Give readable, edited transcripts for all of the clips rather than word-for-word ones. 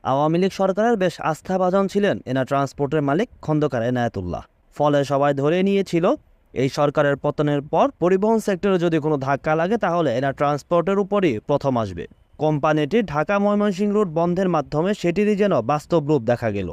আওয়ামী লীগ সরকারের বেশ আস্থাভাজন ছিলেন এনা ট্রান্সপোর্টের মালিক খন্দকার এনায়েতুল্লাহ। ফলে সবাই ধরে নিয়েছিল এই সরকারের পতনের পর পরিবহন সেক্টরে যদি কোনো ধাক্কা লাগে তাহলে এনা ট্রান্সপোর্টের উপরই প্রথম আসবে। কোম্পানিটি ঢাকা ময়মনসিংহ রুট বন্ধের মাধ্যমে সেটিরই যেন বাস্তব রূপ দেখা গেল।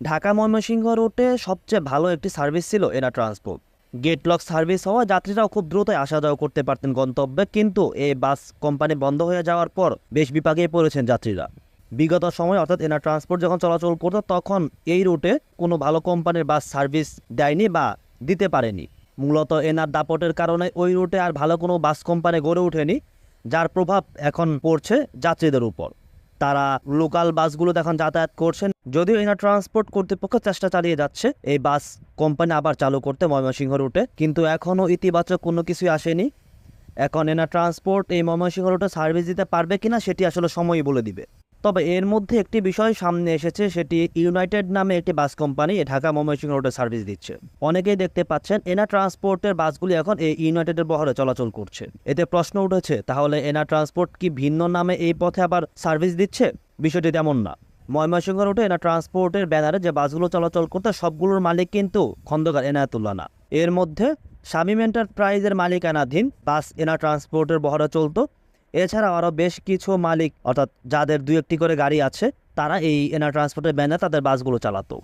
ঢাকা ময়মনসিংহ রুটে সবচেয়ে ভালো একটি সার্ভিস ছিল এনা ট্রান্সপোর্ট। গেটলক সার্ভিস হওয়া যাত্রীরাও খুব দ্রুত আসা যাওয়া করতে পারতেন গন্তব্যে, কিন্তু এই বাস কোম্পানি বন্ধ হয়ে যাওয়ার পর বেশ বিপাকে পড়েছেন যাত্রীরা। বিগত সময় অর্থাৎ এনা ট্রান্সপোর্ট যখন চলাচল করতো তখন এই রুটে কোনো ভালো কোম্পানির বাস সার্ভিস দেয়নি বা দিতে পারেনি। মূলত এনার দাপটের কারণে ওই রুটে আর ভালো কোনো বাস কোম্পানি গড়ে ওঠেনি, যার প্রভাব এখন পড়ছে যাত্রীদের উপর। তারা লোকাল বাসগুলো এখন যাতায়াত করছেন, যদিও এনা ট্রান্সপোর্ট কর্তৃপক্ষ চেষ্টা চালিয়ে যাচ্ছে এই বাস কোম্পানি আবার চালু করতে ময়মনসিংহ রুটে, কিন্তু এখনও ইতিবাচক কোনো কিছুই আসেনি। এখন এনা ট্রান্সপোর্ট এই ময়মনসিংহ রুটে সার্ভিস দিতে পারবে কিনা সেটি আসলে সময়ই বলে দিবে। তবে এর মধ্যে একটি বিষয় সামনে এসেছে, সেটি ইউনাইটেড নামে একটি বাস কোম্পানি ঢাকা ময়মনসিংহ রুটে সার্ভিস দিচ্ছে। অনেকেই দেখতে পাচ্ছেন এনা ট্রান্সপোর্টের বাসগুলি এখন এই ইউনাইটেডের বহরে চলাচল করছে। এতে প্রশ্ন উঠেছে, তাহলে এনা ট্রান্সপোর্ট কি ভিন্ন নামে এই পথে আবার সার্ভিস দিচ্ছে? বিষয়টি তেমন না। ময়মনসিংহ রুটে এনা ট্রান্সপোর্টের ব্যানারে যে বাসগুলো চলাচল করতে সবগুলোর মালিক কিন্তু খন্দকার এনায়েতুল্লাহ না। এর মধ্যে শামীম এন্টারপ্রাইজের মালিকানাধীন বাস এনা ট্রান্সপোর্টের বহরে চলতো। এছাড়া আরও বেশ কিছু মালিক অর্থাৎ যাদের 2-1টি করে গাড়ি আছে তারা এই এনা ট্রান্সপোর্টের ব্যানারে তাদের বাসগুলো চালাতো।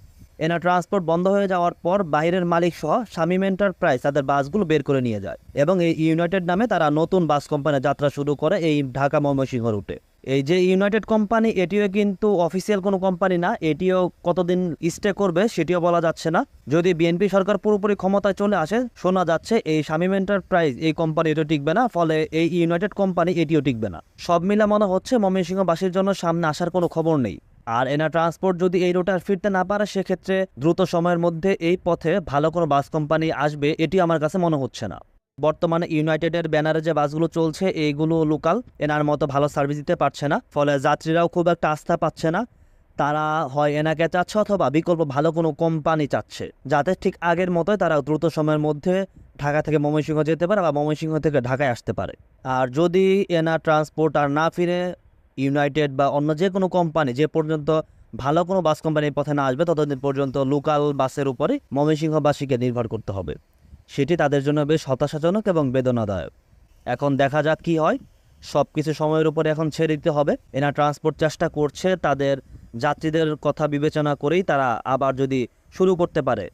এনা ট্রান্সপোর্ট বন্ধ হয়ে যাওয়ার পর বাইরের মালিক সহ শামীম এন্টারপ্রাইজ তাদের বাসগুলো বের করে নিয়ে যায় এবং এই ইউনাইটেড নামে তারা নতুন বাস কোম্পানির যাত্রা শুরু করে এই ঢাকা ময়মনসিংহ রুটে। এই যে ইউনাইটেড কোম্পানি, এটিও কিন্তু অফিসিয়াল কোনো কোম্পানি না। এটিও কতদিন স্টে করবে সেটিও বলা যাচ্ছে না। যদি বিএনপি সরকার পুরোপুরি ক্ষমতায় চলে আসে, শোনা যাচ্ছে এই শামীম এন্টারপ্রাইজ এই কোম্পানি এটিও টিকবে না, ফলে এই ইউনাইটেড কোম্পানি এটিও টিকবে না। সব মিলে মনে হচ্ছে ময়মনসিংহবাসীর জন্য সামনে আসার কোনো খবর নেই। আর এনা ট্রান্সপোর্ট যদি এই রুটে আর ফিরতে না পারে, সেক্ষেত্রে দ্রুত সময়ের মধ্যে এই পথে ভালো কোনো বাস কোম্পানি আসবে এটি আমার কাছে মনে হচ্ছে না। বর্তমানে ইউনাইটেডের ব্যানারে যে বাসগুলো চলছে এইগুলো লোকাল, এনার মতো ভালো সার্ভিস দিতে পারছে না, ফলে যাত্রীরাও খুব একটা আস্থা পাচ্ছে না। তারা হয় এনাকে চাচ্ছে অথবা বিকল্প ভালো কোনো কোম্পানি চাচ্ছে, যাতে ঠিক আগের মতোই তারা দ্রুত সময়ের মধ্যে ঢাকা থেকে ময়মনসিংহ যেতে পারে বা ময়মনসিংহ থেকে ঢাকায় আসতে পারে। আর যদি এনা ট্রান্সপোর্ট আর না ফিরে ইউনাইটেড বা অন্য যে কোনো কোম্পানি যে পর্যন্ত ভালো কোনো বাস কোম্পানির পথে না আসবে, ততদিন পর্যন্ত লোকাল বাসের উপরে ময়মনসিংহবাসীকে নির্ভর করতে হবে। সেটি তাদের জন্য বেশ হতাশাজনক এবং বেদনাদায়ক। এখন দেখা যাক কি হয়। সব কিছু সময়ের উপরে এখন ছেড়ে দিতে হবে। এনা ট্রান্সপোর্ট চেষ্টা করছে তাদের যাত্রীদের কথা বিবেচনা করেই তারা আবার যদি শুরু করতে পারে